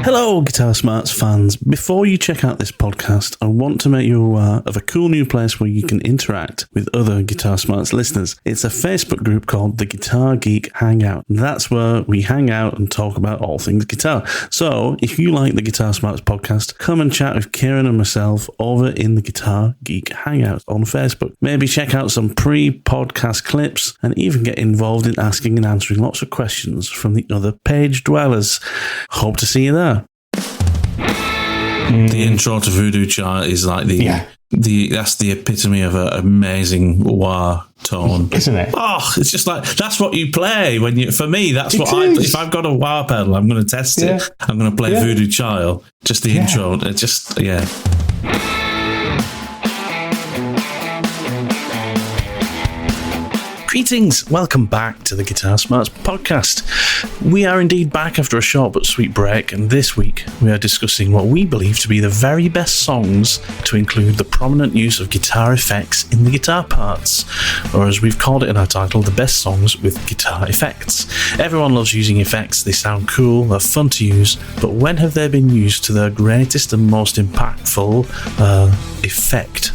Hello, Guitar Smarts fans. Before you check out this podcast, I want to make you aware of a cool new place where you can interact with other Guitar Smarts listeners. It's a Facebook group called the Guitar Geek Hangout. That's where we hang out and talk about all things guitar. So, if you like the Guitar Smarts podcast, come and chat with Kieran and myself over in the Guitar Geek Hangout on Facebook. Maybe check out some pre-podcast clips and even get involved in asking and answering lots of questions from the other page dwellers. Hope to see you there. The intro to Voodoo Child is like that's the epitome of an amazing wah tone, isn't it? Oh, it's just like that's what you play when you. For me, that's what if I've got a wah pedal, I'm going to test it. I'm going to play Voodoo Child. Just the intro. It just Greetings, welcome back to the Guitar Smarts podcast. We are indeed back after a short but sweet break, and this week we are discussing what we believe to be the very best songs to include the prominent use of guitar effects in the guitar parts, or as we've called it in our title, the best songs with guitar effects. Everyone loves using effects, they sound cool, they're fun to use, but when have they been used to their greatest and most impactful effect?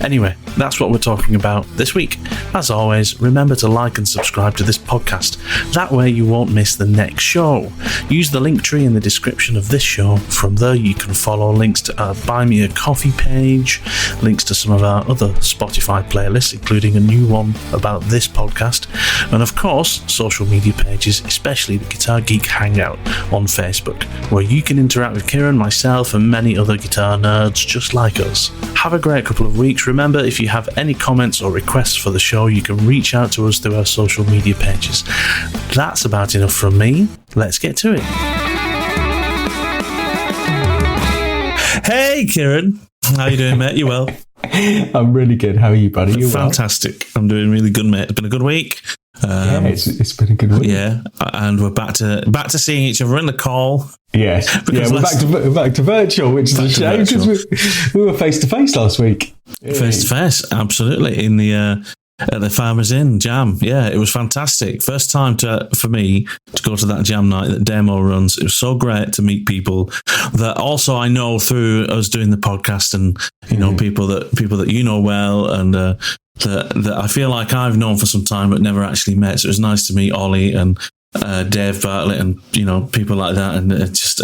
Anyway, that's what we're talking about this week. As always, remember to like and subscribe to this podcast. That way you won't miss the next show. Use the link tree in the description of this show. From there you can follow links to our Buy Me a Coffee page, links to some of our other Spotify playlists, including a new one about this podcast, and of course, social media pages, especially the Guitar Geek Hangout on Facebook, where you can interact with Kieran, myself, and many other guitar nerds just like us. Have a great couple of weeks. Remember, if you have any comments or requests for the show, you can reach out to us through our social media pages. That's about enough from me. Let's get to it. Hey, Kieran. How you doing, mate? You well? I'm really good. How are you, buddy? You Fantastic. Well? I'm doing really good, mate. It's been a good week. It's been a good week. Yeah, and we're back to seeing each other in the call. Yes, we're back to virtual, which is a shame because we were face to face last week. Face to face, absolutely, in the at the Farmers Inn Jam. Yeah, it was fantastic. First time for me to go to that jam night that Demo runs. It was so great to meet people that also I know through us doing the podcast, and you know people that you know well, and that I feel like I've known for some time but never actually met. So it was nice to meet Ollie and Dave Bartlett and people like that, and just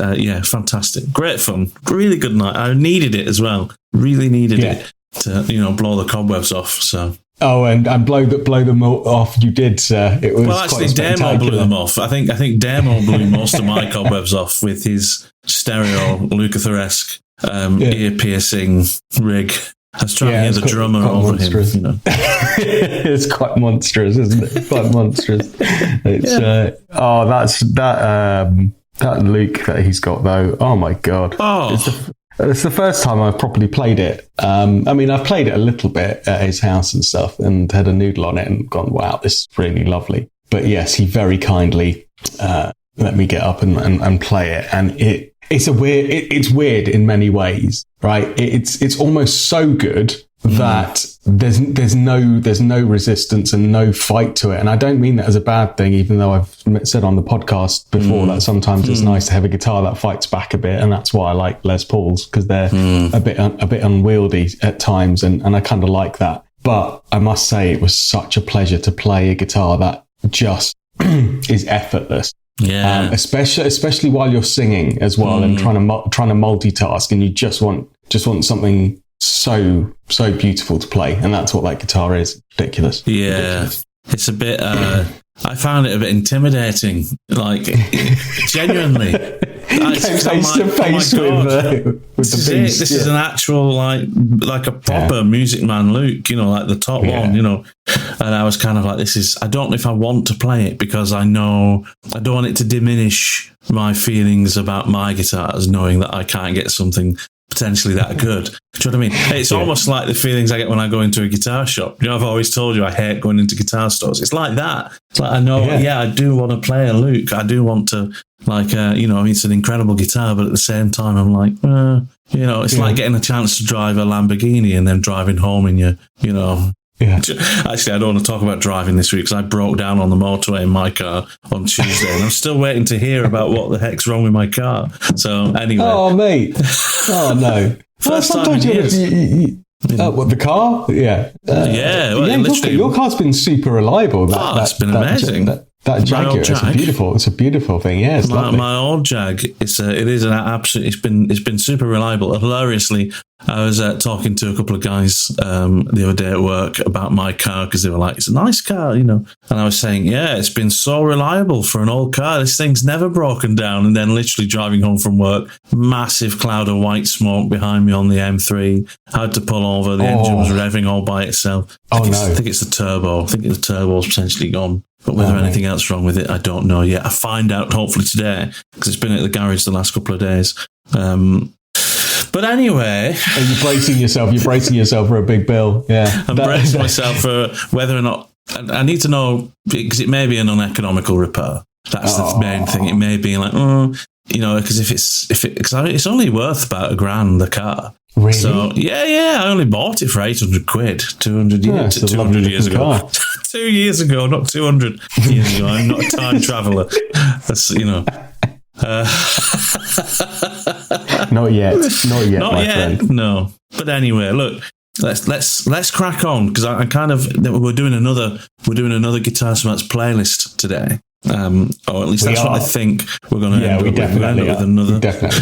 fantastic, great fun, really good night. I needed it as well, really needed it to blow the cobwebs off. So and blow them off. You did, sir. It was actually Demo blew them off. I think Demo blew most of my cobwebs off with his stereo Lukather-esque ear piercing rig. I was trying to hear the drummer over monstrous. Him. It's quite monstrous, isn't it? Quite monstrous. It's that Luke that he's got though. Oh my god! It's the first time I've properly played it. I've played it a little bit at his house and stuff, and had a noodle on it, and gone, "Wow, this is really lovely." But yes, he very kindly let me get up and play it, and it's weird in many ways, right? It's almost so good that there's no resistance and no fight to it. And I don't mean that as a bad thing, even though I've said on the podcast before that sometimes it's nice to have a guitar that fights back a bit, and that's why I like Les Pauls, because they're a bit unwieldy at times, and I kind of like that. But I must say it was such a pleasure to play a guitar that just is effortless. Yeah, especially while you're singing as well, and trying to multitask, and you just want something so beautiful to play, and that's what that guitar is. Ridiculous. Yeah, ridiculous. It's a bit. I found it a bit intimidating, like genuinely. Face to face with the beast. This is an actual like a proper Music Man Luke, like the top one, And I was kind of like, I don't know if I want to play it, because I know I don't want it to diminish my feelings about my guitars, knowing that I can't get something potentially that good. Do you know what I mean? It's almost like the feelings I get when I go into a guitar shop. I've always told you I hate going into guitar stores. It's like that. It's like, I know, I do want to play a Luke. I do want to, it's an incredible guitar, but at the same time, I'm like, it's like getting a chance to drive a Lamborghini and then driving home in your, Yeah. Actually, I don't want to talk about driving this week because I broke down on the motorway in my car on Tuesday, and I'm still waiting to hear about what the heck's wrong with my car. So anyway. Oh, mate. Oh, no. First time in years. What, the car? Yeah. Literally. Your car's been super reliable. It's been amazing. That Jaguar, it's a beautiful thing. Yeah, it's lovely. My old Jag, it's been super reliable. Hilariously, I was talking to a couple of guys the other day at work about my car because they were like, "It's a nice car," And I was saying, "Yeah, it's been so reliable for an old car. This thing's never broken down." And then, literally driving home from work, massive cloud of white smoke behind me on the M3. I had to pull over. The engine was revving all by itself. I think it's the turbo. I think the turbo's potentially gone. But whether anything else wrong with it, I don't know yet. I find out hopefully today because it's been at the garage the last couple of days. But anyway, you're bracing yourself for a big bill. Yeah, I'm bracing myself for whether or not I need to know, because it may be an uneconomical repair. That's the main thing. It may be like, because because it's only worth about $1,000 the car. Really? So I only bought it for 800 quid 200 years ago. 2 years ago, not 200 years ago. I'm not a time traveller. That's Not yet, my friend. No. But anyway, look, let's crack on because we're doing another Guitar Smarts playlist today. Or at least that's what I think we're going to end up with. We're going to end up with another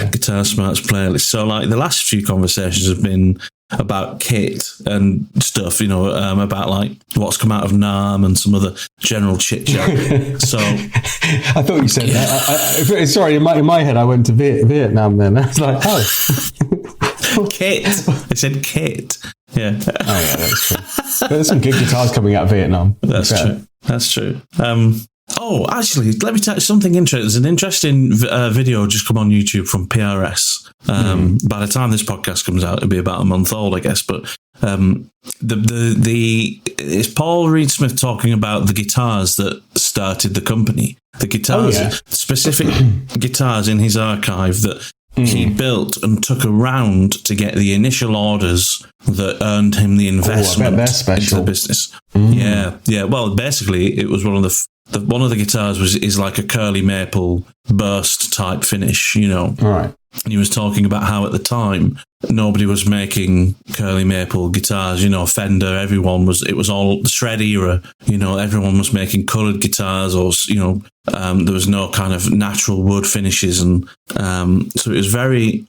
Guitar Smarts playlist. So, like, the last few conversations have been about kit and stuff, about like what's come out of NAMM and some other general chit chat. So, I thought you said that. Sorry, in my head, I went to Vietnam. Then I was like, kit. I said kit. Yeah. Oh yeah, that's true. There's some good guitars coming out of Vietnam. That's true. Actually, let me tell you something interesting. There's an interesting video just come on YouTube from PRS. By the time this podcast comes out, it'll be about a month old, I guess. But it's Paul Reed Smith talking about the guitars that started the company. The guitars, specific guitars in his archive that he built and took around to get the initial orders that earned him the investment into the business. Yeah. Well, basically, it was one of the guitars is like a curly maple burst type finish, All right. And he was talking about how at the time nobody was making curly maple guitars, Fender, it was all the shred era, everyone was making coloured guitars or, there was no kind of natural wood finishes. And so it was very,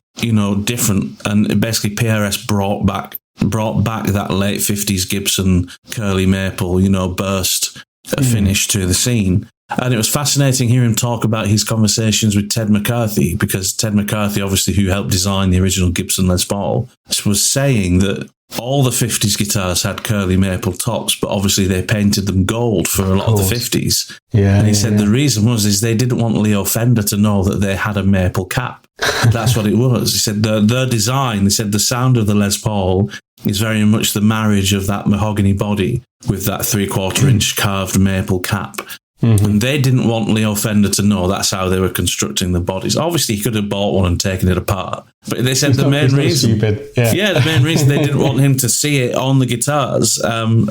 different. And basically PRS brought back that late 50s Gibson curly maple, burst finish to the scene. And it was fascinating hearing him talk about his conversations with Ted McCarthy, because Ted McCarthy, obviously, who helped design the original Gibson Les Paul, was saying that all the 50s guitars had curly maple tops, but obviously they painted them gold for a lot of the 50s. Yeah, and he said the reason was they didn't want Leo Fender to know that they had a maple cap. That's what it was. He said their design, they said the sound of the Les Paul is very much the marriage of that mahogany body with that 3/4 inch carved maple cap. And they didn't want Leo Fender to know that's how they were constructing the bodies. Obviously, he could have bought one and taken it apart. But they said the main reason they didn't want him to see it on the guitars.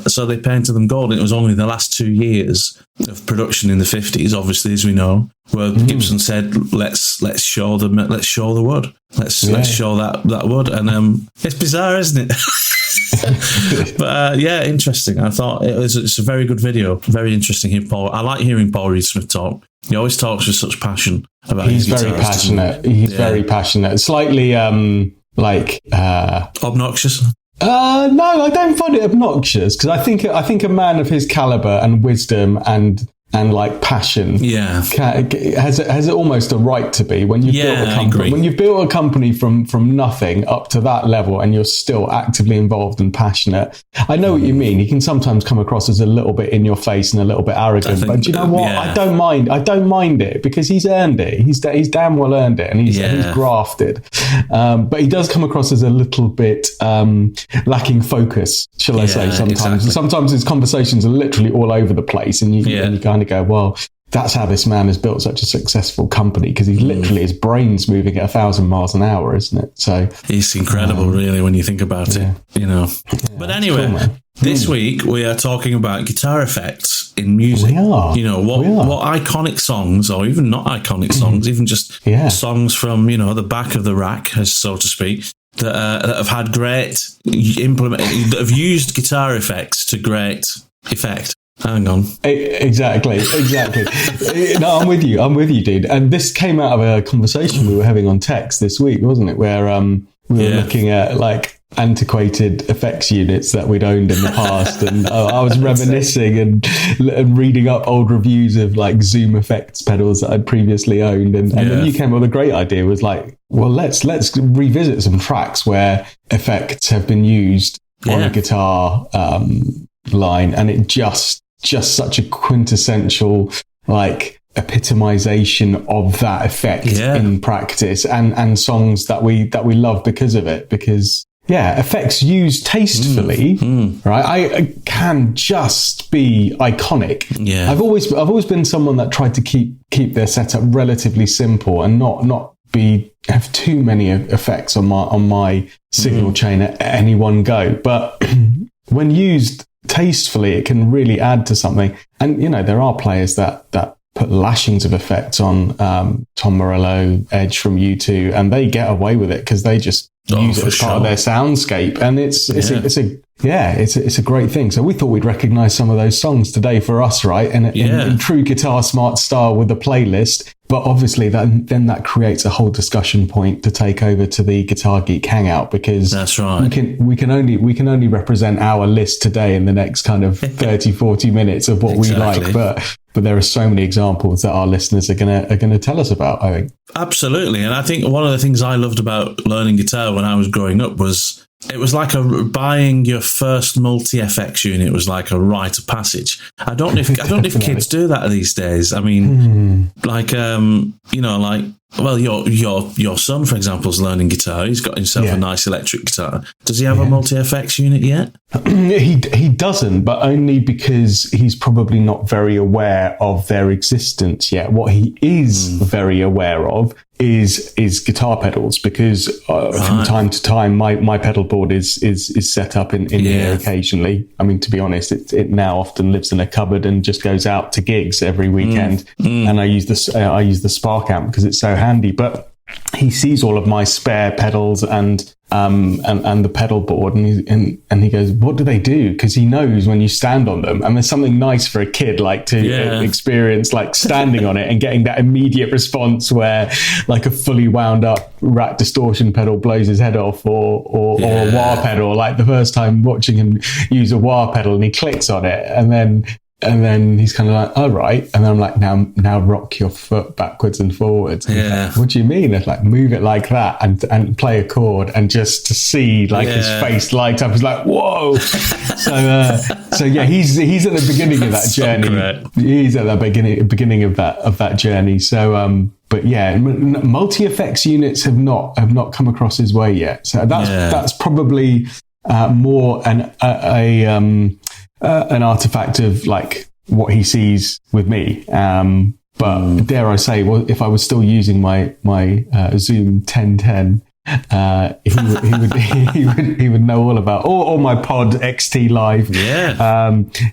So they painted them gold. And it was only the last 2 years of production in the 50s, obviously, as we know, where Gibson said, let's show the wood. Let's show that wood. And it's bizarre, isn't it? But interesting. I thought it's a very good video. Very interesting. I like hearing Paul Reed Smith talk. He always talks with such passion about his guitars. Very passionate. He's very passionate. Slightly obnoxious. No, I don't find it obnoxious, because I think a man of his caliber and wisdom and like passion has almost a right to be when you've built a company. When you've built a company from nothing up to that level and you're still actively involved and passionate. I know what you mean. He can sometimes come across as a little bit in your face and a little bit arrogant, but do you know what? I don't mind it, because he's earned it. He's damn well earned it, and he's grafted. But he does come across as a little bit lacking focus, shall I say, sometimes. Exactly. Sometimes his conversations are literally all over the place, and you kind of go, well, that's how this man has built such a successful company, because he's literally, his brain's moving at 1,000 miles an hour, isn't it? So it's incredible, really, when you think about it, you know. But anyway, cool, this week we are talking about guitar effects in music. We are. You know, what iconic songs, or even not iconic songs, even just songs from, you know, the back of the rack, so to speak, that have had great that have used guitar effects to great effect. Hang on. Exactly. No, I'm with you, dude. And this came out of a conversation we were having on text this week, wasn't it? Where we were looking at like antiquated effects units that we'd owned in the past, and I was reminiscing and reading up old reviews of like Zoom effects pedals that I'd previously owned, and then you came up with a great idea. Was like, well, let's revisit some tracks where effects have been used on a guitar line, and it just such a quintessential like epitomization of that effect in practice, and songs that we love because of it, because effects used tastefully, right? I can just be iconic. I've always been someone that tried to keep their setup relatively simple and not have too many effects on my signal chain at any one go, but when used tastefully, it can really add to something. And, you know, there are players that put lashings of effects on Tom Morello, Edge from U2, and they get away with it because they just use it as part of their soundscape. And it's a great thing. So we thought we'd recognize some of those songs today for us, right? And in true Guitar Smart style with the playlist. But obviously then that creates a whole discussion point to take over to the Guitar Geek Hangout, because that's right. We can only represent our list today in the next kind of 30, 40 minutes of what we like. But there are so many examples that our listeners are gonna tell us about, I think. Absolutely. And I think one of the things I loved about learning guitar when I was growing up was it was like buying your first multi-FX unit was like a rite of passage. I don't know if kids do that these days. I mean, like, you know, like, well, your son, for example, is learning guitar. He's got himself a nice electric guitar. Does he have a multi-FX unit yet? He doesn't, but only because he's probably not very aware of their existence yet. What he is very aware of is guitar pedals, because from time to time my pedal board is set up in here occasionally. I mean, to be honest, it now often lives in a cupboard and just goes out to gigs every weekend. And I use the Spark amp because it's so handy. But he sees all of my spare pedals and the pedal board, and he goes, "What do they do?" Because he knows when you stand on them, and there's something nice for a kid like to experience, like standing on it and getting that immediate response where like a fully wound up rack distortion pedal blows his head off, or a wah pedal. Like the first time watching him use a wah pedal, and he clicks on it, and then he's kind of like, all right. And then I'm like, now rock your foot backwards and forwards. And like, what do you mean? It's like, move it like that and play a chord, and just to see like his face light up. He's like, whoa. So he's at the beginning of that journey. He's at the beginning of that journey. So, but multi-effects units have not come across his way yet. So that's probably more an artifact of like what he sees with me. But dare I say, well, if I was still using my Zoom 1010, he would know all about, or my Pod XT Live.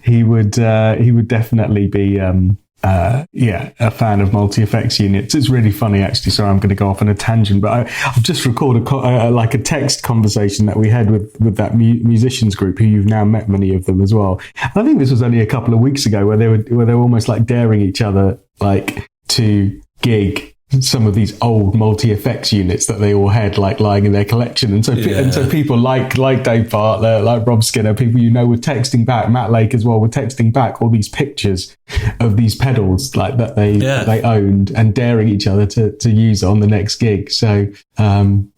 He would definitely be a fan of multi-effects units. It's really funny, actually. Sorry, I'm going to go off on a tangent, but I've just recorded like a text conversation that we had with that musicians group, who you've now met many of them as well. And I think this was only a couple of weeks ago, where they were almost like daring each other like to gig some of these old multi-effects units that they all had like lying in their collection, and so people like Dave Bartlett, like Rob Skinner, people were texting back, Matt Lake as well, were texting back all these pictures of these pedals like that they owned, and daring each other to use on the next gig. So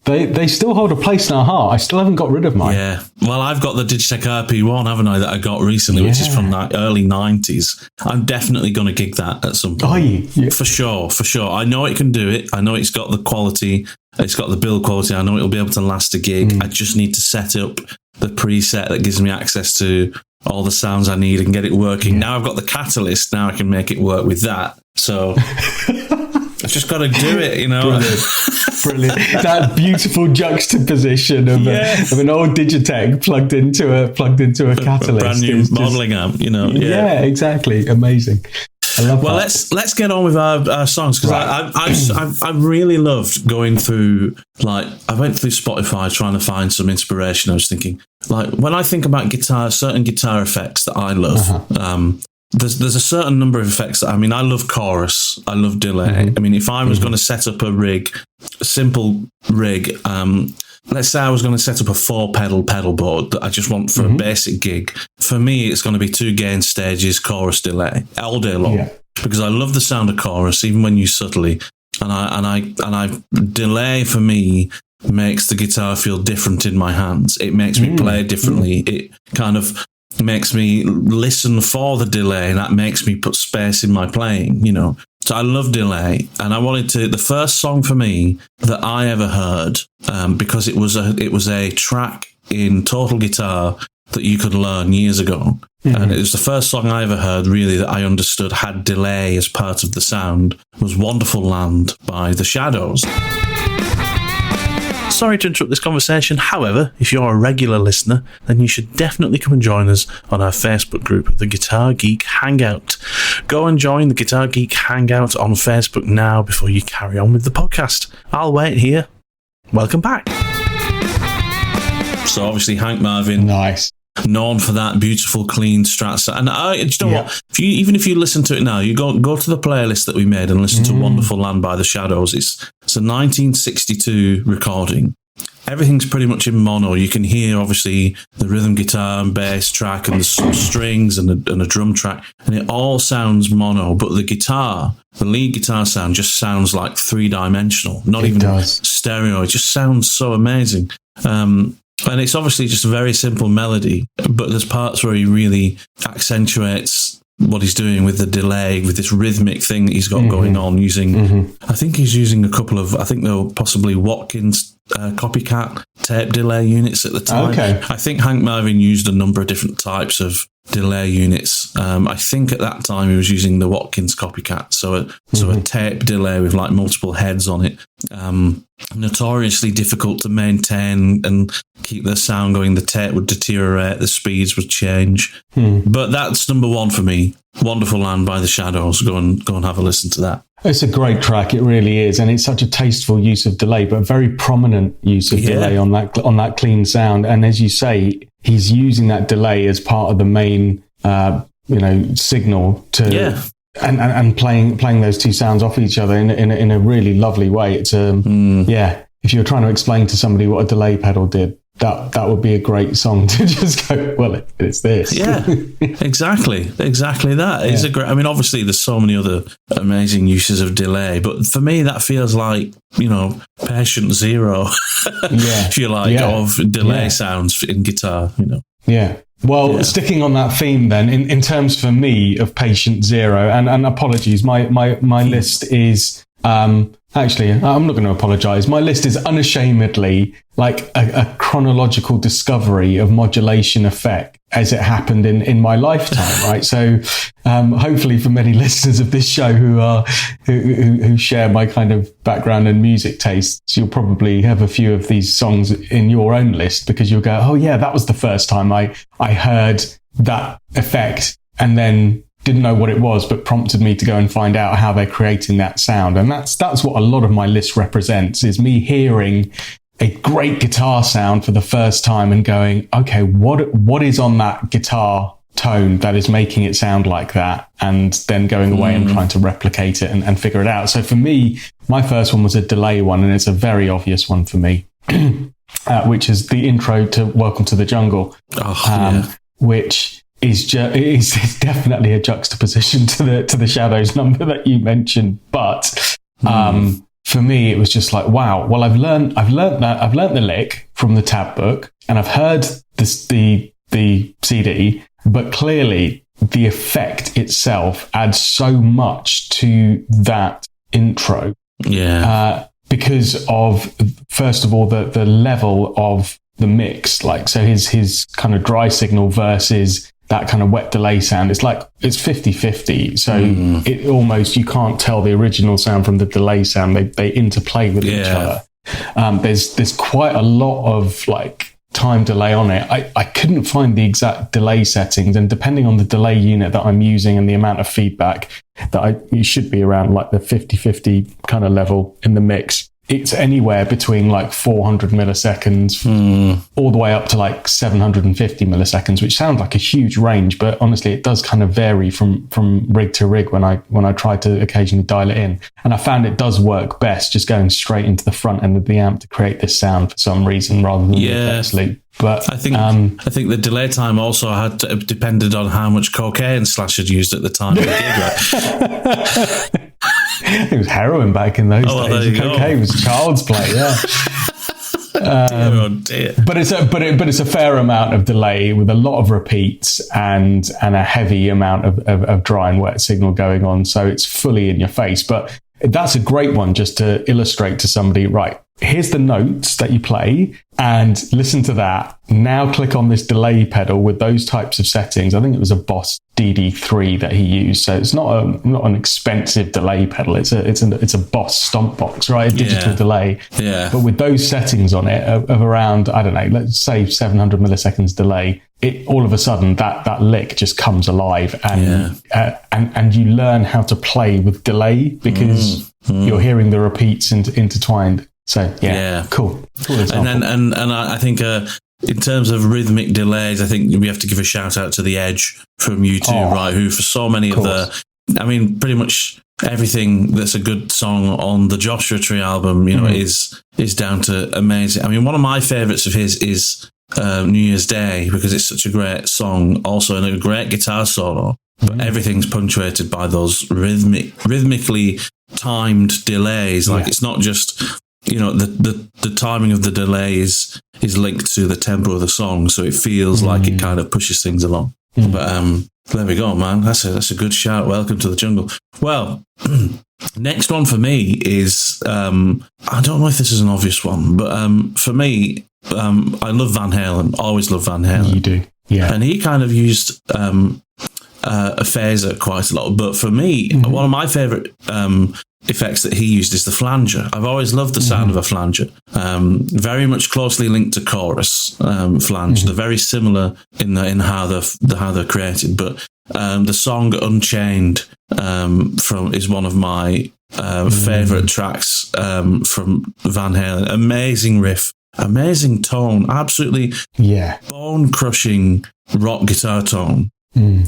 they still hold a place in our heart. I still haven't got rid of mine. Yeah, well, I've got the Digitech RP1, haven't I, that I got recently, which is from the early 90s. I'm definitely going to gig that at some point. Are you? Yeah. For sure. I know it can do it. I know it's got the quality. It's got the build quality. I know it'll be able to last a gig. I just need to set up the preset that gives me access to all the sounds I need and get it working. Now I've got the Catalyst. Now I can make it work with that. So I've just got to do it, you know. Brilliant. That beautiful juxtaposition of an old Digitech plugged into a Catalyst. A brand new modelling amp, you know. Yeah, exactly. Amazing. I love that. Let's get on with our songs, because I really loved going through, like, I went through Spotify trying to find some inspiration. I was thinking, like, when I think about guitar, certain guitar effects that I love, there's a certain number of effects that, I mean, I love chorus, I love delay. I mean, if I was going to set up a simple rig, let's say I was going to set up a 4-pedal board that I just want for a basic gig. For me, it's going to be 2 gain stages, chorus, delay, all day long, because I love the sound of chorus, even when used subtly. And I delay, for me, makes the guitar feel different in my hands. It makes me play differently. It kind of makes me listen for the delay, and that makes me put space in my playing, you know. So I love delay, and I wanted to. The first song for me that I ever heard, because it was a track in Total Guitar that you could learn years ago, and it was the first song I ever heard really that I understood had delay as part of the sound, was "Wonderful Land" by The Shadows. Sorry to interrupt this conversation. However, if you're a regular listener, then you should definitely come and join us on our Facebook group, the Guitar Geek Hangout. Go and join the Guitar Geek Hangout on Facebook now before you carry on with the podcast. I'll wait here. Welcome back. So obviously Hank Marvin. Nice. Known for that beautiful, clean Strat sound. And you know what? Even if you listen to it now, you go to the playlist that we made and listen to "Wonderful Land" by The Shadows. It's a 1962 recording. Everything's pretty much in mono. You can hear, obviously, the rhythm guitar and bass track, and there's some strings and a drum track, and it all sounds mono. But the guitar, the lead guitar sound, just sounds like 3-dimensional, not even stereo. It just sounds so amazing. And it's obviously just a very simple melody, but there's parts where he really accentuates what he's doing with the delay, with this rhythmic thing that he's got going on using, I think he's using a couple of, I think they were possibly Watkins copycat tape delay units at the time. Okay. I think Hank Marvin used a number of different types of delay units. I think at that time he was using the Watkins copycat, so a tape delay with like multiple heads on it. Notoriously difficult to maintain and keep the sound going. The tape would deteriorate, the speeds would change. But that's number one for me. "Wonderful Land" by The Shadows. Go and have a listen to that. It's a great track, it really is, and it's such a tasteful use of delay, but a very prominent use of delay on that clean sound. And as you say, he's using that delay as part of the main, signal to, and playing those two sounds off each other in a really lovely way. It's if you're trying to explain to somebody what a delay pedal did, that would be a great song to just go, well, it's this. Yeah, exactly that. It's a great, I mean, obviously there's so many other amazing uses of delay, but for me that feels like, patient zero, if you like, of delay sounds in guitar, Yeah. Well, sticking on that theme then, in terms for me of patient zero, and apologies, my list is, actually, I'm not going to apologize. My list is unashamedly like a chronological discovery of modulation effect as it happened in my lifetime, right? So, hopefully for many listeners of this show who share my kind of background and music tastes, you'll probably have a few of these songs in your own list, because you'll go, oh yeah, that was the first time I heard that effect, and then didn't know what it was, but prompted me to go and find out how they're creating that sound. And that's what a lot of my list represents, is me hearing a great guitar sound for the first time and going, okay, what is on that guitar tone that is making it sound like that? And then going away and trying to replicate it and figure it out. So for me, my first one was a delay one, and it's a very obvious one for me, which is the intro to Welcome to the Jungle, which is definitely a juxtaposition to the Shadows number that you mentioned. But for me, it was just like, wow. Well, I've learned the lick from the tab book, and I've heard the CD, but clearly the effect itself adds so much to that intro. Yeah. Because of, first of all, the level of the mix, like, so his kind of dry signal versus that kind of wet delay sound. It's like it's 50-50. So it almost, you can't tell the original sound from the delay sound. They interplay with each other. There's quite a lot of like time delay on it. I couldn't find the exact delay settings, and depending on the delay unit that I'm using and the amount of feedback that it should be around like the 50-50 kind of level in the mix. It's anywhere between like 400 milliseconds all the way up to like 750 milliseconds, which sounds like a huge range, but honestly, it does kind of vary from rig to rig when I try to occasionally dial it in. And I found it does work best just going straight into the front end of the amp to create this sound for some reason rather than the effects loop. But I think the delay time also depended on how much cocaine Slash had used at the time of the gig, right? It was heroin back in those days. Cocaine was child's play, But it's a fair amount of delay with a lot of repeats and a heavy amount of dry and wet signal going on. So it's fully in your face. But that's a great one just to illustrate to somebody, right, here's the notes that you play and listen to that. Now click on this delay pedal with those types of settings. I think it was a Boss DD3 that he used. So it's not an expensive delay pedal. It's a Boss stomp box, right? A digital delay. Yeah. But with those settings on it of around, I don't know, let's say 700 milliseconds delay, it all of a sudden that lick just comes alive and you learn how to play with delay because you're hearing the repeats intertwined. So cool. And I think in terms of rhythmic delays, I think we have to give a shout out to The Edge from U2, right? Who for so many pretty much everything that's a good song on the Joshua Tree album, is down to amazing. I mean, one of my favourites of his is New Year's Day because it's such a great song, also and a great guitar solo. But everything's punctuated by those rhythmically timed delays. Like it's not just. The timing of the delay is linked to the tempo of the song, so it feels like it kind of pushes things along. But there we go, man. That's a good shout. Welcome to the jungle. Well, next one for me is I don't know if this is an obvious one, but for me, I love Van Halen. Always love Van Halen. You do, yeah. And he kind of used a phaser quite a lot. But for me, one of my favourite effects that he used is the flanger. I've always loved the sound of a flanger. Very much closely linked to chorus flange. They're very similar in how they're created. But the song Unchained is one of my favourite tracks from Van Halen. Amazing riff, amazing tone, absolutely bone crushing rock guitar tone.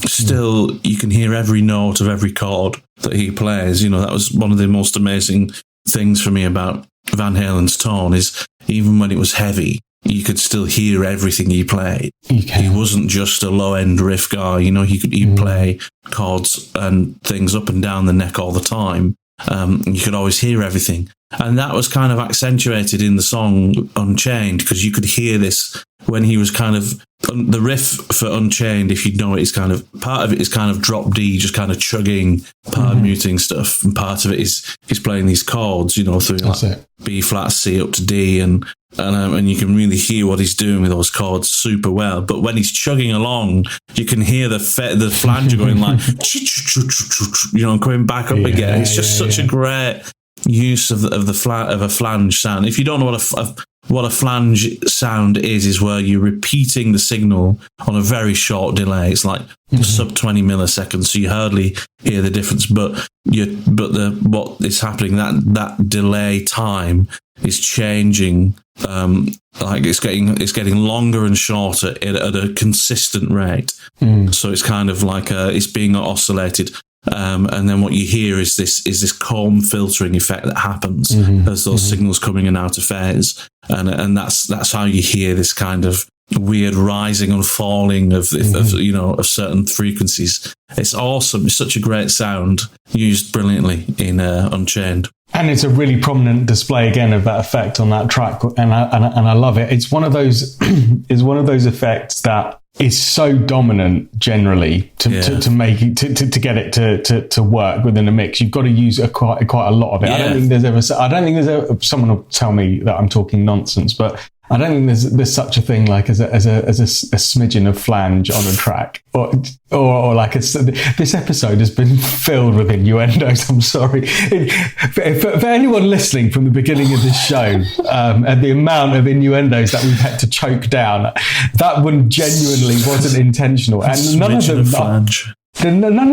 Still, you can hear every note of every chord that he plays. That was one of the most amazing things for me about Van Halen's tone is even when it was heavy, you could still hear everything he played. He wasn't just a low-end riff guy. He'd play chords and things up and down the neck all the time. You could always hear everything. And that was kind of accentuated in the song Unchained because you could hear this when he was kind of the riff for Unchained, if you know it, is kind of part of it is kind of drop D, just kind of chugging, part muting stuff, and part of it is he's playing these chords, through like B flat C up to D, and you can really hear what he's doing with those chords super well. But when he's chugging along, you can hear the flanger going like, coming back up again. It's just such a great use of a flange sound. If you don't know what a flange sound is where you're repeating the signal on a very short delay. It's like sub 20 milliseconds, so you hardly hear the difference. But what is happening, that delay time is changing. Like it's getting longer and shorter at a consistent rate. So it's kind of like it's being oscillated. And then what you hear is this comb filtering effect that happens as those signals coming in and out of phase, and that's how you hear this kind of weird rising and falling of certain frequencies. It's awesome. It's such a great sound, used brilliantly in Unchained. And it's a really prominent display again of that effect on that track, and I love it. It's one of those effects that is so dominant generally to make it to get it to work within a mix. You've got to use quite a lot of it. I don't think there's ever someone will tell me that I'm talking nonsense, but I don't think there's such a thing like as a smidgen of flange on a track, or like this episode has been filled with innuendos. I'm sorry for anyone listening from the beginning of this show, and the amount of innuendos that we've had to choke down. That one genuinely wasn't intentional, and none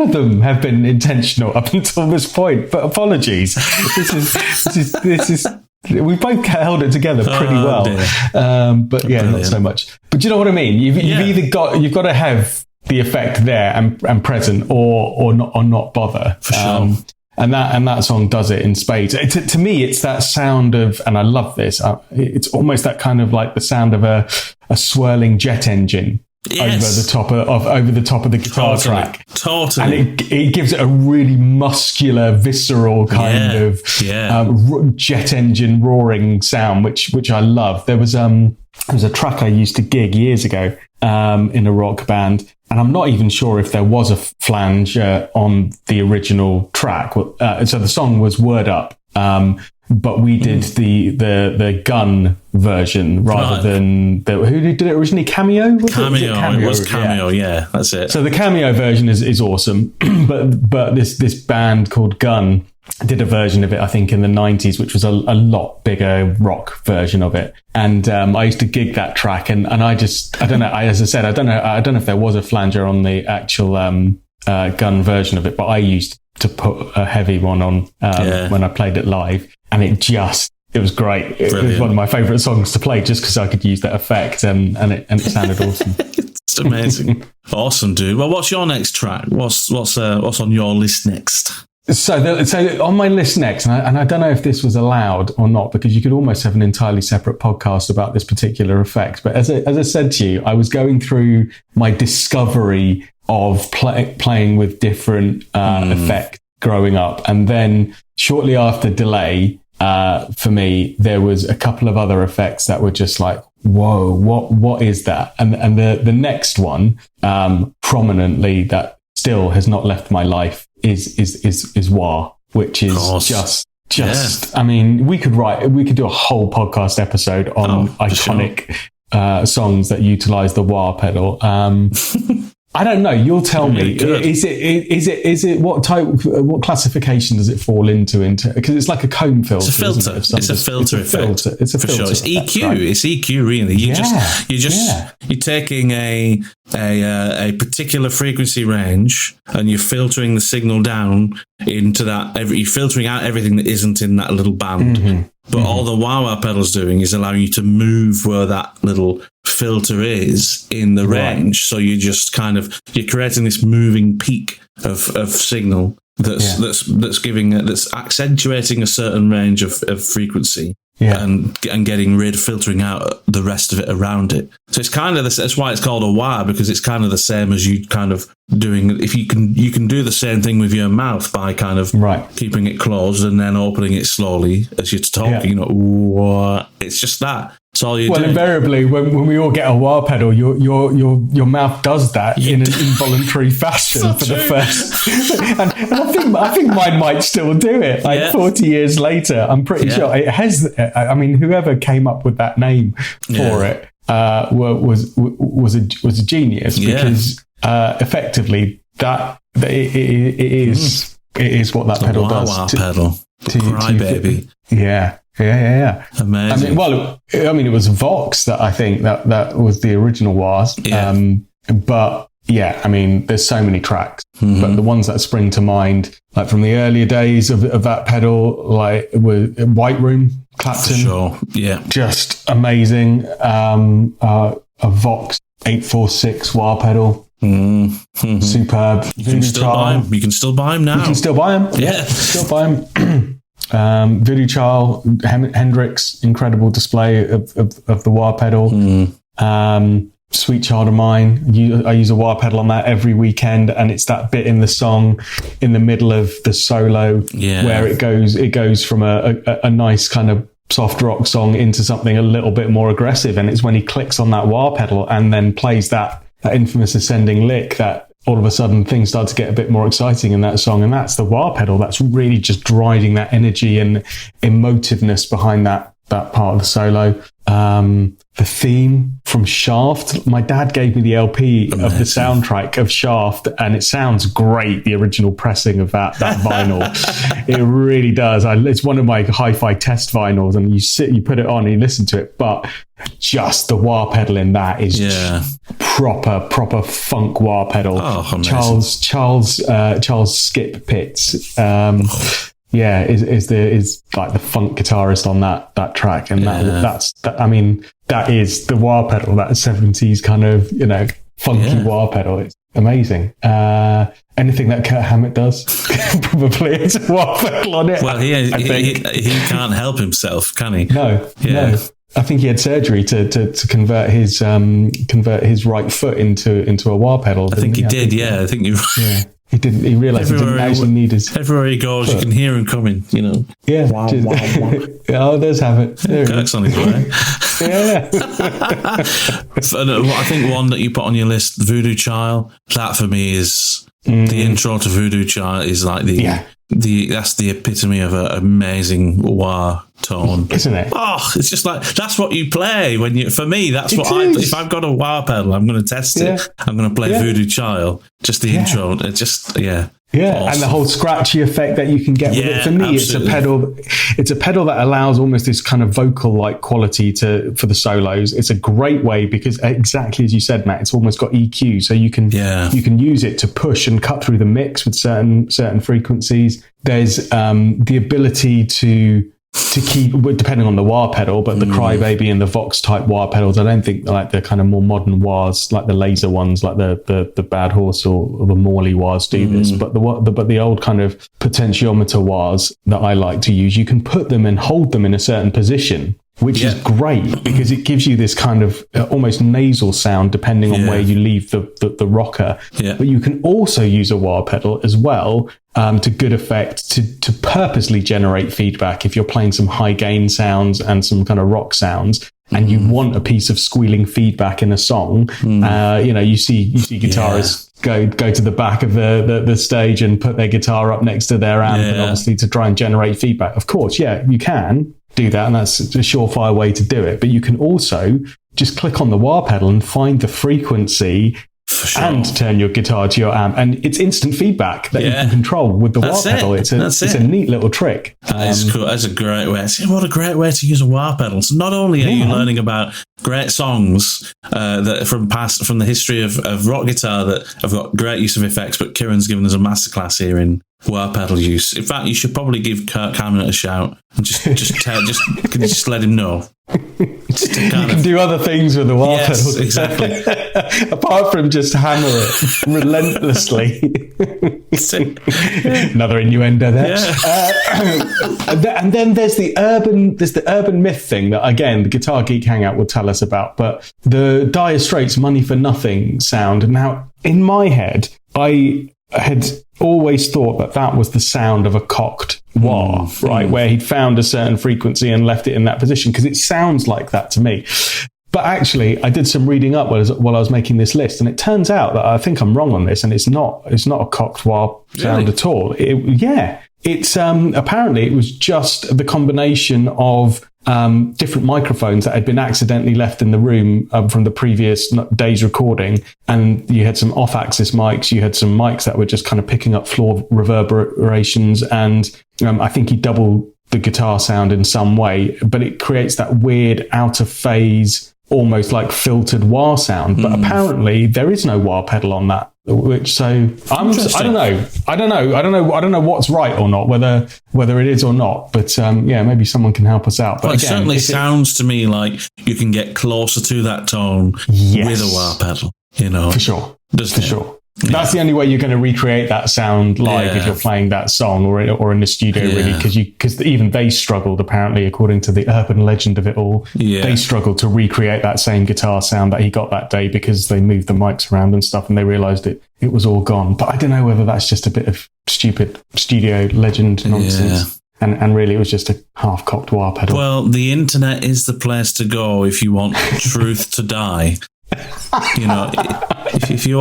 of them have been intentional up until this point. But apologies. This is. We both held it together pretty well, but yeah, brilliant. Not so much. But you know what I mean? You've either got to have the effect there and present, or not bother. For sure. And that song does it in spades. To me, it's that sound of, and I love this. It's almost that kind of like the sound of a swirling jet engine. Yes. over the top of the guitar track. Totally. And it gives it a really muscular, visceral kind of jet engine roaring sound, which I love. There was a track I used to gig years ago in a rock band, and I'm not even sure if there was a flange on the original track. So the song was Word Up. But we did the gun version rather than who did it originally? Cameo? Cameo. It was Cameo. Yeah, that's it. So the Cameo version is awesome, but this band called Gun did a version of it, I think, in the 90s, which was a lot bigger rock version of it. And I used to gig that track, and I don't know. As I said, I don't know if there was a flanger on the actual Gun version of it, but I used to put a heavy one on when I played it live. And it was great. It was one of my favourite songs to play just because I could use that effect and it sounded awesome. It's amazing. Awesome, dude. Well, what's your next track? What's on your list next? So on my list next, and I don't know if this was allowed or not, because you could almost have an entirely separate podcast about this particular effect. But as I said to you, I was going through my discovery of playing with different effects growing up. And then shortly after Delay, for me, there was a couple of other effects that were just like, whoa, what is that? And the next one, prominently, that still has not left my life is Wah, which is just, I mean, we could do a whole podcast episode on iconic songs that utilize the wah pedal. I don't know. You'll tell me. Is it what classification does it fall into? Because it's like a comb filter. It's a filter. It's a filter effect. It's a filter. It's EQ. Right? It's EQ. Really. You're taking a particular frequency range and you're filtering the signal down into that. You're filtering out everything that isn't in that little band. Mm-hmm. But all the wah-wah pedal's doing is allowing you to move where that little filter is in the range. So you just you're creating this moving peak of signal that's accentuating a certain range of frequency. Yeah. And filtering out the rest of it around it. So it's kind of that's why it's called a wah, because it's kind of the same as you kind of doing. If you can do the same thing with your mouth by kind of keeping it closed and then opening it slowly as you're talking. You know, it's just that. That's all you do. Well, invariably, when we all get a wah pedal, your mouth does that in an involuntary fashion for the first. and I think mine might still do it. 40 years later, I'm pretty sure it has. I mean, whoever came up with that name for it was a genius, because effectively it is what that pedal does. Pedal, cry baby. Yeah. Amazing. It was Vox that I think that was the original wahs. Yeah. But yeah, I mean, there's so many tracks, but the ones that spring to mind, like from the earlier days of that pedal, like were White Room, Clapton. For sure. Yeah. Just amazing. A Vox 846 wah pedal. Mm-hmm. Superb. You can still buy them now. You can still buy them. Yeah. Still buy them. Voodoo Child, Hendrix, incredible display of the wah pedal. Sweet Child of Mine, I use a wah pedal on that every weekend, and it's that bit in the song in the middle of the solo where it goes from a nice kind of soft rock song into something a little bit more aggressive, and it's when he clicks on that wah pedal and then plays that infamous ascending lick that all of a sudden things start to get a bit more exciting in that song. And that's the wah pedal that's really just driving that energy and emotiveness behind that part of the solo. the theme from Shaft. My dad gave me the LP of the soundtrack of Shaft, and it sounds great. The original pressing of that vinyl, it really does. It's one of my hi-fi test vinyls, and you put it on and you listen to it, but just the wah pedal in that is proper funk wah pedal. Charles Skip Pitts. Is like the funk guitarist on that track, and that is the wah pedal, that 70s kind of, funky wah pedal. It's amazing. Anything that Kirk Hammett does probably is a wah pedal on it. Well, he can't help himself, can he? No. I think he had surgery to convert his right foot into a wah pedal. I think he did. I think you. Yeah. He didn't. He realised he didn't actually need his. Everywhere he goes, you can hear him coming. Yeah. Wow. Oh, there's Hammett. Kirk's on his way. Yeah. I think one that you put on your list, Voodoo Child. That for me is the intro to Voodoo Child. Is like that's the epitome of an amazing wah tone, isn't it? Oh, it's just like that's what you play when you. For me, that's what if I've got a wah pedal, I'm going to test it. I'm going to play Voodoo Child. Just the intro. It just awesome. And the whole scratchy effect that you can get with it. For me, absolutely. It's a pedal that allows almost this kind of vocal like quality for the solos. It's a great way because exactly as you said, Matt, it's almost got EQ, so you can use it to push and cut through the mix with certain frequencies. There's the ability to keep, depending on the wah pedal, but the Crybaby and the Vox type wah pedals, I don't think like the kind of more modern wahs, like the laser ones, like the Bad Horse or the Morley wahs do this. But the old kind of potentiometer wahs that I like to use, you can put them and hold them in a certain position, which is great because it gives you this kind of almost nasal sound depending on where you leave the rocker. Yeah. But you can also use a wah pedal as well to good effect to purposely generate feedback if you're playing some high gain sounds and some kind of rock sounds. And you want a piece of squealing feedback in a song. You see guitarists go to the back of the stage and put their guitar up next to their amp, and obviously to try and generate feedback. Of course, you can do that, and that's a surefire way to do it. But you can also just click on the wah pedal and find the frequency and turn your guitar to your amp, and it's instant feedback that you can control with the wah pedal. It's a neat little trick. That's cool. That's a great way. What a great way to use a wah pedal. So not only are you learning about great songs that from the history of rock guitar that have got great use of effects, but Kieran's given us a masterclass here in wah pedal use. In fact, you should probably give Kirk Hammett a shout and just let him know. You can do other things with the wah pedal. Exactly. Apart from just hammer it relentlessly. Another innuendo there. And then there's the urban myth thing that, again, the Guitar Geek Hangout will tell us about, but the Dire Straits Money for Nothing sound. Now, in my head, I had always thought that was the sound of a cocked wah, right? Where he'd found a certain frequency and left it in that position, because it sounds like that to me. But actually, I did some reading up while I was making this list, and it turns out that I think I'm wrong on this, and it's not a cocked wah sound at all. It's apparently it was just the combination of different microphones that had been accidentally left in the room from the previous day's recording. And you had some off-axis mics, you had some mics that were just kind of picking up floor reverberations. And I think he doubled the guitar sound in some way, but it creates that weird out of phase, almost like filtered wah sound. But apparently there is no wah pedal on that. I don't know what's right or not, whether it is or not, but maybe someone can help us out. But it certainly sounds to me like you can get closer to that tone with a wah pedal, for sure. Sure. Yeah. That's the only way you're going to recreate that sound live if you're playing that song or in the studio, really, because even they struggled, apparently, according to the urban legend of it all. Yeah. They struggled to recreate that same guitar sound that he got that day because they moved the mics around and stuff, and they realised it was all gone. But I don't know whether that's just a bit of stupid studio legend nonsense. Yeah. And really, it was just a half-cocked wah pedal. Well, the internet is the place to go if you want truth to die. if you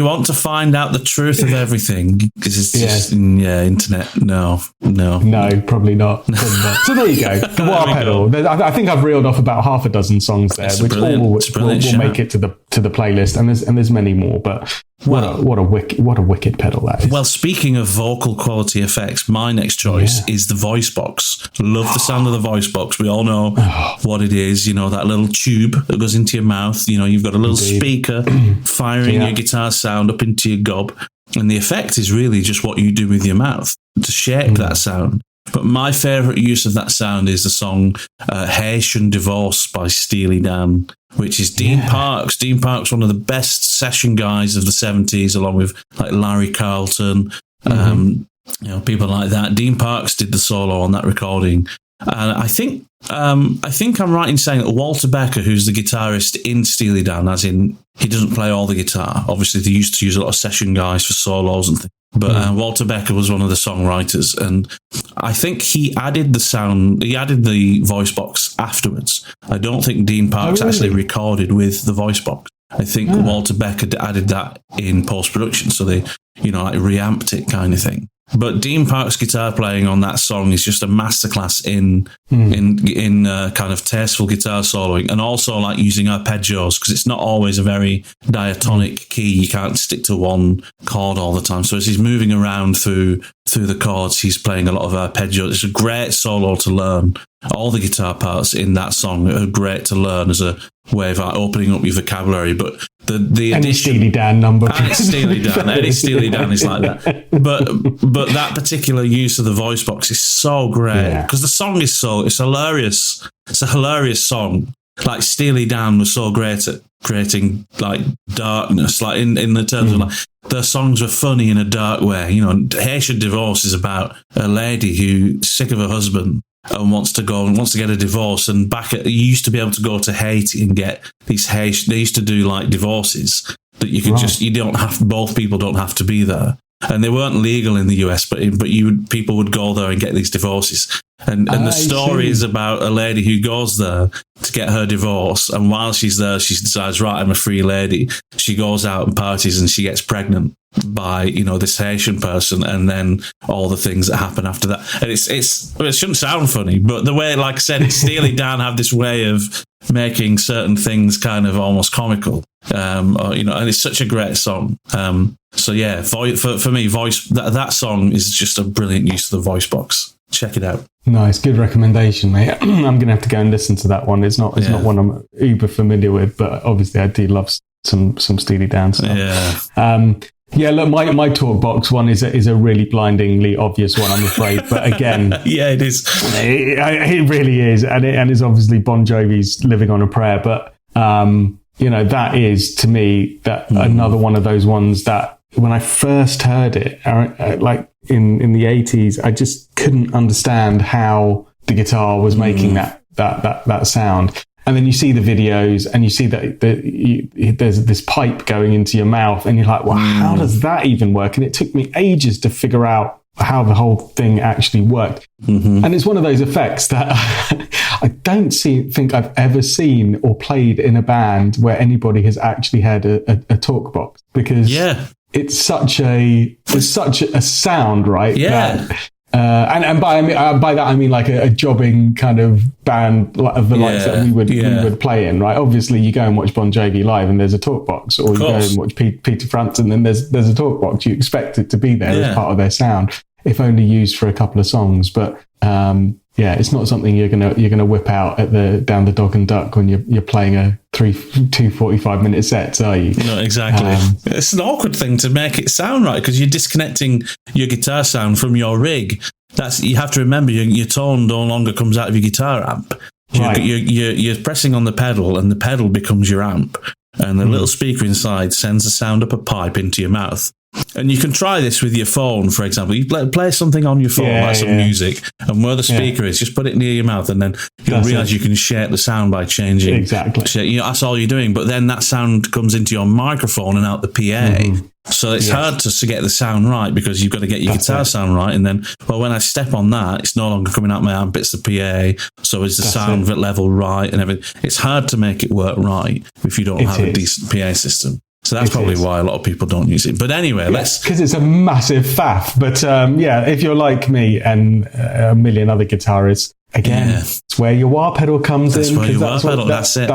want to find out the truth of everything, because it's just internet. No, probably not. So there you go. The wah pedal. I think I've reeled off about half a dozen songs there, which all will make it to the playlist, and there's many more. But what a wicked pedal that is. Well, speaking of vocal quality effects, my next choice is the voice box. Love the sound of the voice box. We all know what it is. You know, that little tube that goes into your mouth. You know, you've got a little speaker firing your guitar sound up into your gob. And the effect is really just what you do with your mouth to shape that sound. But my favourite use of that sound is the song Haitian Divorce by Steely Dan, which is Dean Parks. Dean Parks, one of the best session guys of the 70s, along with like Larry Carlton, people like that. Dean Parks did the solo on that recording. And I think I'm right in saying that Walter Becker, who's the guitarist in Steely Dan, as in he doesn't play all the guitar. Obviously, they used to use a lot of session guys for solos and things. But Walter Becker was one of the songwriters, and I think he added the voice box afterwards. I don't think Dean Parks actually recorded with the voice box. I think Walter Becker added that in post-production, so they, reamped it kind of thing. But Dean Parks' guitar playing on that song is just a masterclass in kind of tasteful guitar soloing, and also like using arpeggios, because it's not always a very diatonic key. You can't stick to one chord all the time. So as he's moving around through the chords, he's playing a lot of arpeggios. It's a great solo to learn. All the guitar parts in that song are great to learn as a way of opening up your vocabulary. But the any Steely Dan number, any Steely Dan is like that. But that particular use of the voice box is so great because the song is it's hilarious. It's a hilarious song. Like Steely Dan was so great at creating like darkness, like in the terms of like their songs were funny in a dark way. Haitian Divorce is about a lady who's sick of her husband and wants to get a divorce. And you used to be able to go to Haiti and get these Haitian. They used to do like divorces that you could both people don't have to be there. And they weren't legal in the US, but people would go there and get these divorces. And the story is about a lady who goes there to get her divorce. And while she's there, she decides, right, I'm a free lady. She goes out and parties and she gets pregnant by, this Haitian person. And then all the things that happen after that. And it shouldn't sound funny, but the way, like I said, Steely Dan have this way of making certain things kind of almost comical. And it's such a great song. So yeah, for me, that song is just a brilliant use of the voice box. Check it out. Nice, good recommendation, mate. I'm going to have to go and listen to that one. It's not one I'm uber familiar with, but obviously I do love some Steely Dan stuff. Yeah. Look, my talk box one is a really blindingly obvious one, I'm afraid. But again, it is. It really is, and it's obviously Bon Jovi's "Living on a Prayer." But that is to me another one of those ones that when I first heard it, like in the 80s, I just couldn't understand how the guitar was making that sound. And then you see the videos and you see that there's this pipe going into your mouth and you're like, well, how does that even work? And it took me ages to figure out how the whole thing actually worked. And it's one of those effects that I don't think I've ever seen or played in a band where anybody has actually had a talk box, because it's such a sound, right? Yeah. And by that I mean like a jobbing kind of band of the likes that we would play in, right? Obviously, you go and watch Bon Jovi live and there's a talk box, or you go and watch Peter Frampton and there's a talk box. You expect it to be there as part of their sound, if only used for a couple of songs. But it's not something you're gonna whip out at down the Dog and Duck when you're playing a 2 45-minute sets, are you? No, exactly. It's an awkward thing to make it sound right, because you're disconnecting your guitar sound from your rig. You have to remember your tone no longer comes out of your guitar amp. Right. You're pressing on the pedal, and the pedal becomes your amp, and the little speaker inside sends the sound up a pipe into your mouth. And you can try this with your phone, for example. You play something on your phone, some music, and where the speaker is, just put it near your mouth, and then you'll realise you can shape the sound by changing. Exactly. That's all you're doing. But then that sound comes into your microphone and out the PA. So it's hard to get the sound right, because you've got to get your guitar sound right. And then, when I step on that, it's no longer coming out my amp, it's the PA. So is the sound level right and everything. It's hard to make it work right if you don't have a decent PA system. So that's probably why a lot of people don't use it. But anyway, because it's a massive faff. But if you're like me and a million other guitarists, again, it's where your wah pedal comes in. That's it.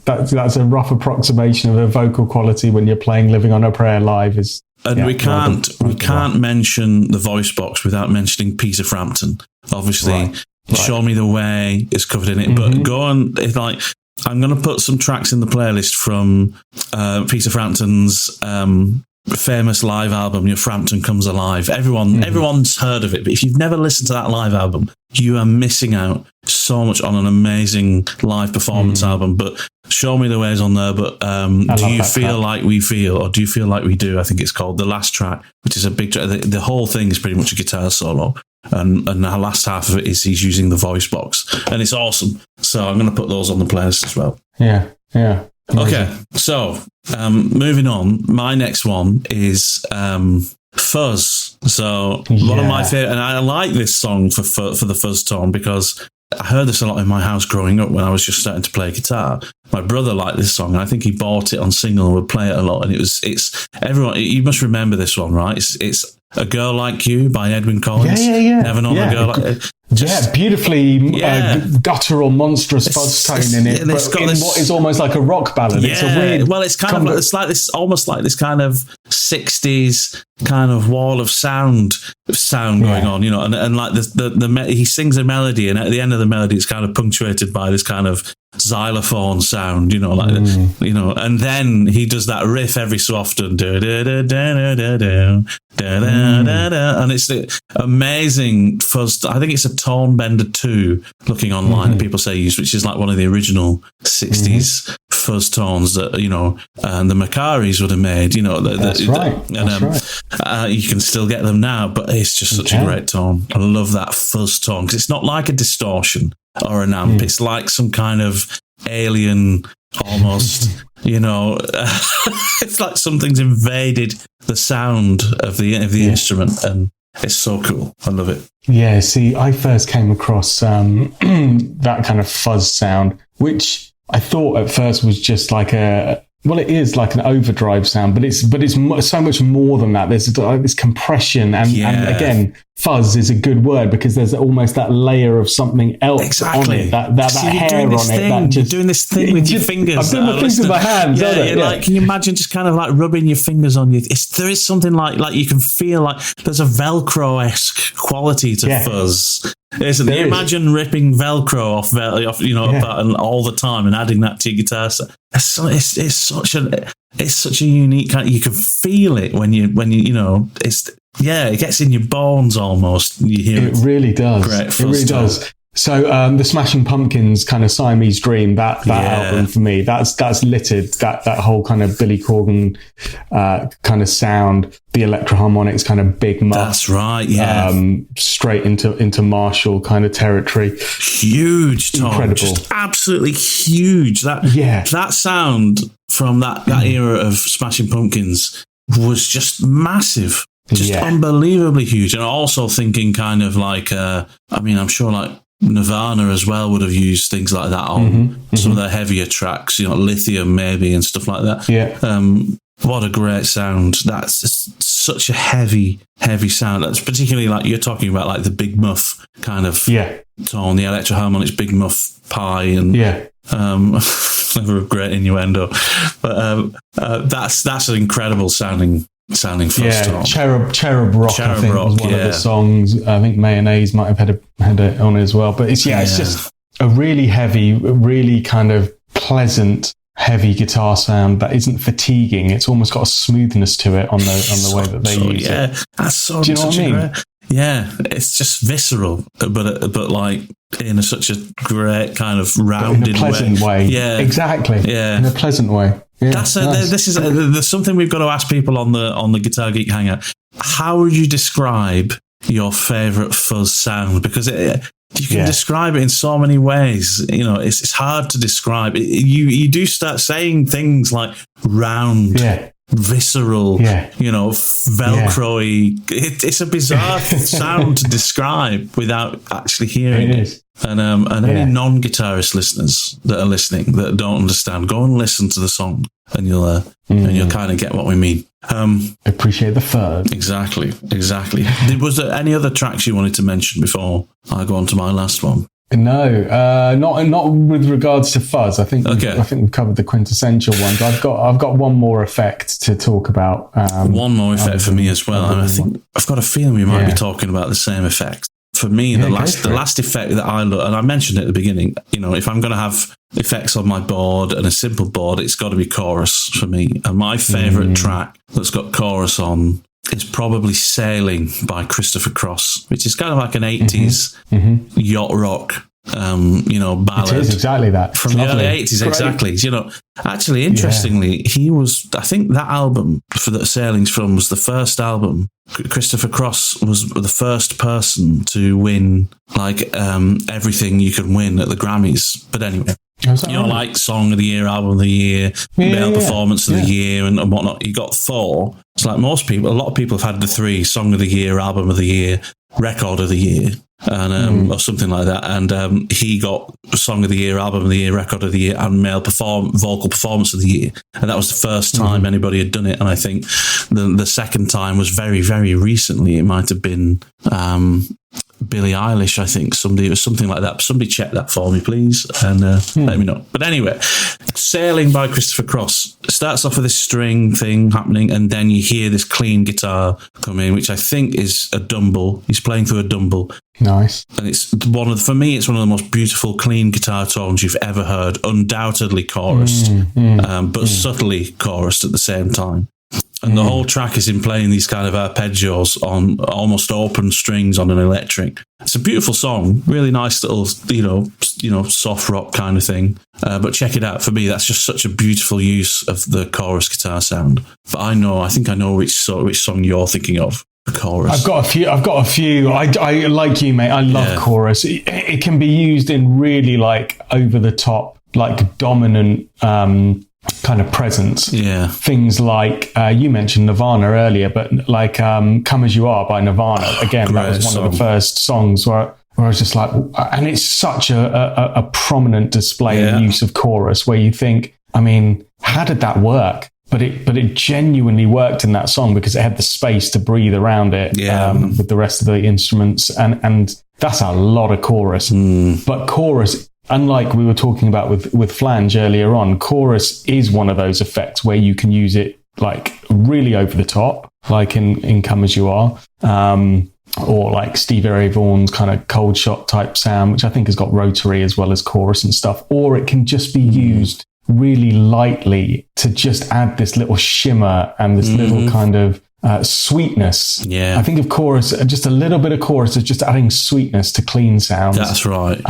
That's a rough approximation of a vocal quality when you're playing Living on a Prayer live. We can't mention the voice box without mentioning Peter Frampton. Obviously, right. Show Me the Way is covered in it, but go on. It's like, I'm going to put some tracks in the playlist from Peter Frampton's famous live album, Your Frampton Comes Alive. Everyone's heard of it, but if you've never listened to that live album, you are missing out so much on an amazing live performance album. But Show Me the Way is on there. But Do You Feel Like We Feel, or Do You Feel Like We Do, I think it's called, the last track, which is a big track. The whole thing is pretty much a guitar solo. And the last half of it is he's using the voice box, and it's awesome. So I'm going to put those on the playlist as well. Yeah. Okay, so moving on. My next one is Fuzz. So one of my favorite, and I like this song for the fuzz tone because I heard this a lot in my house growing up when I was just starting to play guitar. My brother liked this song, and I think he bought it on single and would play it a lot. And it's everyone. You must remember this one, right? It's A Girl Like You by Edwyn Collins. Yeah. Never known a girl like beautifully guttural, monstrous fuzz tone in it, but in what is almost like a rock ballad. Yeah, it's a weird. Well, it's kind of like this, almost like this kind of 60s kind of wall of sound going on, and like he sings a melody, and at the end of the melody, it's kind of punctuated by this kind of xylophone sound, and then he does that riff every so often, and it's the amazing fuzz. I think it's a Tone Bender 2 looking online, people say used, which is like one of the original 60s fuzz tones that, and the Macaris would have made, That's right. You can still get them now, but it's just such a great tone. I love that fuzz tone because it's not like a distortion or an amp. It's like some kind of alien almost, it's like something's invaded the sound of the instrument, and it's so cool. I love it. Yeah, see, I first came across that kind of fuzz sound, which I thought at first was just like it is like an overdrive sound, but it's so much more than that. There's this compression, and again, fuzz is a good word because there's almost that layer of something else on it, that hair on it. You're doing this thing with your fingers. I'm doing my things with my hands. Like, can you imagine just kind of like rubbing your fingers on you? There is something like you can feel like there's a Velcro-esque quality to fuzz. Isn't there? Imagine ripping Velcro off button all the time and adding that to your guitar. It's such a unique kind. You can feel it when you it gets in your bones almost. You hear it. It really does. Great it really does. So the Smashing Pumpkins kind of Siamese Dream, that album for me, that's littered that whole kind of Billy Corgan kind of sound, the Electro-Harmonix kind of big muff. That's right, yeah. Straight into Marshall kind of territory. Huge, Tom. Incredible. Just absolutely huge. That sound from that era of Smashing Pumpkins was just massive. Just unbelievably huge. And also thinking kind of like, I'm sure like Nirvana as well would have used things like that on some of their heavier tracks, Lithium maybe and stuff like that. Yeah. What a great sound. That's just such a heavy sound. That's particularly like you're talking about like the Big Muff kind of tone, the Electro-Harmonix Big Muff pie and never a great innuendo. But that's an incredible sounding fuzz tone. Cherub Rock, I think, was one of the songs. I think Mayonnaise might have had it on as well. But it's just a really heavy, really kind of pleasant, heavy guitar sound that isn't fatiguing. It's almost got a smoothness to it on the way that they use it. That's so. Do you know what I mean? Yeah, it's just visceral, but like in such a great kind of rounded in a pleasant way. Yeah, exactly. Yeah, in a pleasant way. Yeah, there's something we've got to ask people on the Guitar Geek Hangout. How would you describe your favourite fuzz sound? Because you can describe it in so many ways. It's hard to describe. You do start saying things like round, visceral, Velcro-y. It's a bizarre sound to describe without actually hearing it. And any non-guitarist listeners that are listening that don't understand, go and listen to the song, and you'll kind of get what we mean. Appreciate the fuzz. Exactly. Was there any other tracks you wanted to mention before I go on to my last one? No, not with regards to fuzz. I think we've covered the quintessential ones. I've got one more effect to talk about. One more effect for me as well. I think I've got a feeling we might be talking about the same effect. For me, the last effect that I look, and I mentioned it at the beginning, if I'm going to have effects on my board and a simple board, it's got to be chorus for me. And my favourite track that's got chorus on is probably Sailing by Christopher Cross, which is kind of like an 80s yacht rock, ballad. It is exactly that. From the early 80s, great. Exactly. Actually, interestingly, he was, I think that album for that Sailing's from was the first album. Christopher Cross was the first person to win everything you can win at the Grammys. But anyway, like Song of the Year, Album of the Year, Male Performance of the Year, and whatnot. He got 4. It's like most people, a lot of people have had the 3: Song of the Year, Album of the Year, Record of the Year, and or something like that. And he got Song of the Year, Album of the Year, Record of the Year, and Male Vocal Performance of the Year. And that was the first time anybody had done it. And I think the second time was very, very recently. It might have been Billie Eilish, I think. It was something like that. Somebody check that for me, please, and let me know. But anyway, Sailing by Christopher Cross starts off with this string thing happening, and then you hear this clean guitar come in, which I think is a Dumble. He's playing through a Dumble. Nice. And for me, it's one of the most beautiful clean guitar tones you've ever heard. Undoubtedly chorused, but subtly chorused at the same time. And the whole track is him playing these kind of arpeggios on almost open strings on an electric. It's a beautiful song, really nice little, soft rock kind of thing. But check it out. For me, that's just such a beautiful use of the chorus guitar sound. But I think I know which song you're thinking of. The chorus. I've got a few. I like you, mate. I love chorus. It can be used in really over the top, dominant. Kind of presence. Yeah. Things like, you mentioned Nirvana earlier, but Come As You Are by Nirvana. Again, that was one of the first songs where I was just like, and it's such a prominent display and use of chorus where you think, how did that work? But it genuinely worked in that song because it had the space to breathe around it with the rest of the instruments. And that's a lot of chorus. But chorus, unlike we were talking about with flange earlier on, chorus is one of those effects where you can use it really over the top, like in Come As You Are, or like Stevie Ray Vaughan's kind of cold shot type sound, which I think has got rotary as well as chorus and stuff. Or it can just be used really lightly to just add this little shimmer and this little kind of sweetness. Yeah. I think of chorus, just a little bit of chorus is just adding sweetness to clean sounds. That's right.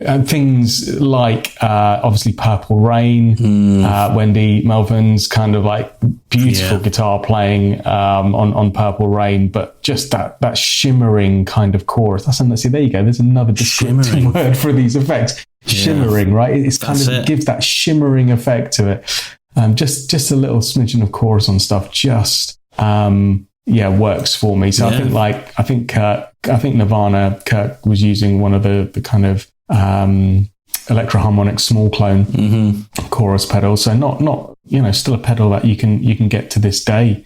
And things like obviously Purple Rain, Wendy Melvin's kind of beautiful guitar playing on Purple Rain, but just that shimmering kind of chorus. See, there you go. There's another descriptive word for these effects. Shimmering, right? It's kind of gives that shimmering effect to it. Just a little smidgen of chorus on stuff just works for me. So I think Nirvana, Kirk was using one of the kind of electroharmonic small clone chorus pedal. So not still a pedal that you can get to this day.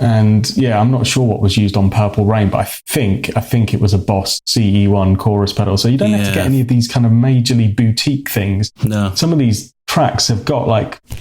And I'm not sure what was used on Purple Rain, but I think it was a Boss CE1 chorus pedal. So you don't have to get any of these kind of majorly boutique things. No. Some of these tracks have got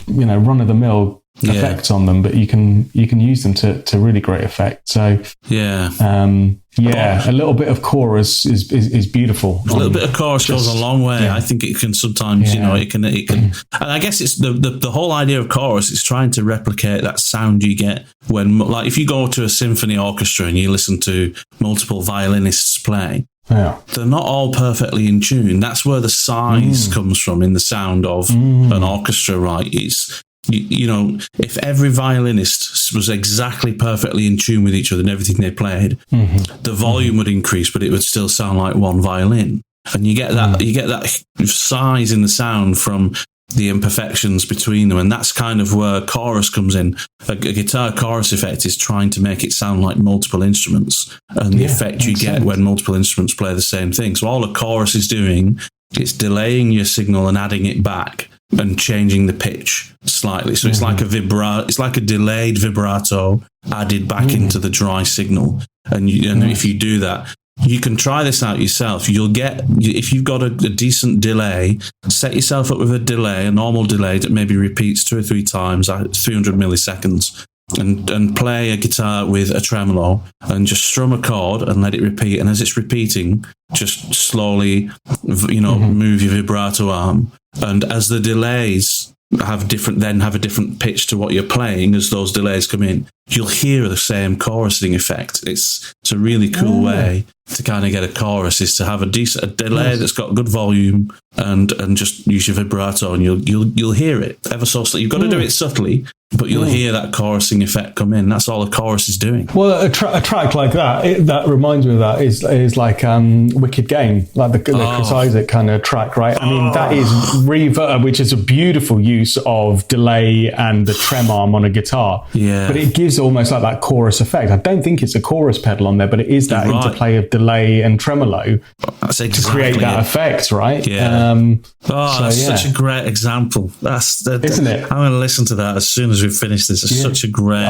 run of the mill effects on them, but you can use them to really great effect. So a little bit of chorus is beautiful. A little bit of chorus goes a long way. I think it can sometimes, it can, and I guess it's the whole idea of chorus is trying to replicate that sound you get when, if you go to a symphony orchestra and you listen to multiple violinists play. Yeah. They're not all perfectly in tune. That's where the size comes from in the sound of an orchestra, right? It's, if every violinist was exactly perfectly in tune with each other and everything they played, the volume would increase, but it would still sound like one violin. And you get that size in the sound from the imperfections between them, and that's kind of where chorus comes in. A guitar chorus effect is trying to make it sound like multiple instruments, and the effect you get when multiple instruments play the same thing. So all a chorus is doing, it's delaying your signal and adding it back and changing the pitch slightly. So it's like it's like a delayed vibrato added back into the dry signal. And if you do that, you can try this out yourself. You'll get, if you've got a decent delay, set yourself up with a delay, a normal delay that maybe repeats 2 or 3 times, 300 milliseconds, and play a guitar with a tremolo and just strum a chord and let it repeat. And as it's repeating, just slowly, move your vibrato arm. And as the delays have a different pitch to what you're playing, as those delays come in, you'll hear the same chorusing effect. It's a really cool way to kind of get a chorus, is to have a delay that's got good volume and just use your vibrato, and you'll hear it ever so slightly. You've got to do it subtly, but you'll hear that chorusing effect come in. That's all a chorus is doing. Well, a track like that, that reminds me of that, is like Wicked Game, like the Chris Isaak kind of track, right? I mean, that is reverb, which is a beautiful use of delay and the trem arm on a guitar. Yeah. But it gives almost like that chorus effect. I don't think it's a chorus pedal on there, but it is that interplay of delay and tremolo to create that effect, right? Yeah. That's such a great example. Isn't it? I'm going to listen to that as soon as we finish this. It's such a great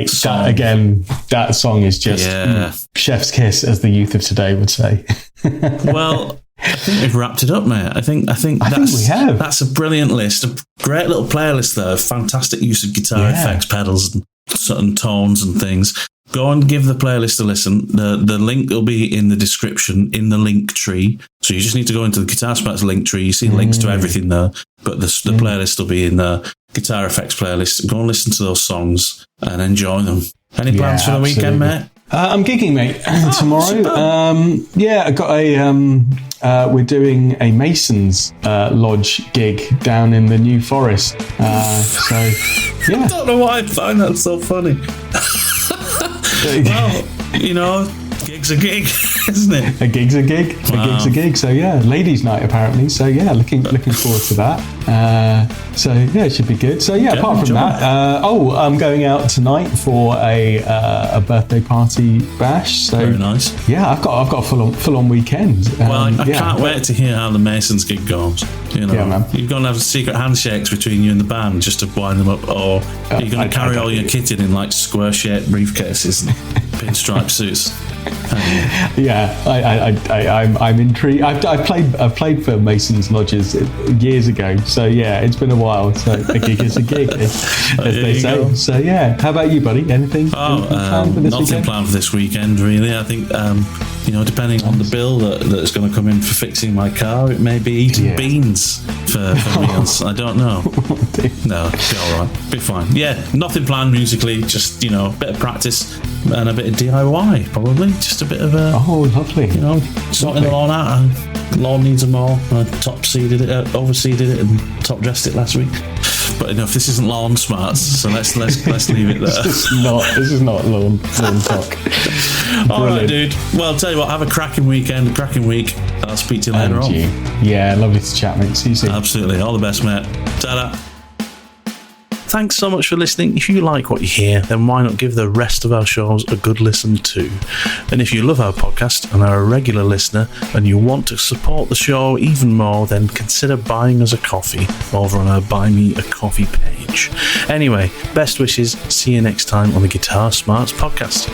song. That song is just chef's kiss, as the youth of today would say. Well, I think we've wrapped it up, mate. I think we have. That's a brilliant list, a great little playlist there. Fantastic use of guitar effects, pedals, and certain tones and things. Go and give the playlist a listen. The link will be in the description, in the link tree. So you just need to go into the Guitar Smarts link tree. You see links to everything there, but the playlist will be in the Guitar Effects playlist. Go and listen to those songs and enjoy them. Any plans for the weekend, mate? I'm gigging, mate, tomorrow. I got we're doing a Masons Lodge gig down in the New Forest. I don't know why I find that so funny. Well, gig's a gig, isn't it? A gig's a gig. Wow. A gig's a gig. So ladies' night apparently. So looking forward to that. It should be good. So apart from that, I'm going out tonight for a birthday party bash. So very nice. Yeah, I've got a full on weekend. I can't wait to hear how the Masons gig goes. You're going to have secret handshakes between you and the band just to wind them up, or you're going to carry all your kit in like square-shaped briefcases and pinstripe suits. I'm intrigued. I've played for Masons Lodges years ago, so it's been a while. So a gig is a gig, as they say. Go. So how about you, buddy? Anything planned for this nothing weekend? Planned for this weekend, really. I think depending on the bill that's going to come in for fixing my car, it may be eating beans for meals. I don't know. No, be all right. Be fine. Nothing planned musically. Just bit of practice and a bit of DIY, probably. Just a bit of lovely. Sorting the lawn out. Lawn needs a mow. I overseeded it, and top dressed it last week. But enough. This isn't lawn smarts, so let's leave it there. This is not lawn talk. All right, dude. Well, I'll tell you what. Have a cracking weekend, a cracking week. I'll speak to you later on. Yeah, lovely to chat, mate. See you soon. Absolutely. All the best, mate. Ta-da. Thanks so much for listening. If you like what you hear, then why not give the rest of our shows a good listen too? And if you love our podcast and are a regular listener and you want to support the show even more, then consider buying us a coffee over on our Buy Me a Coffee page. Anyway, best wishes. See you next time on the Guitar Smarts podcast.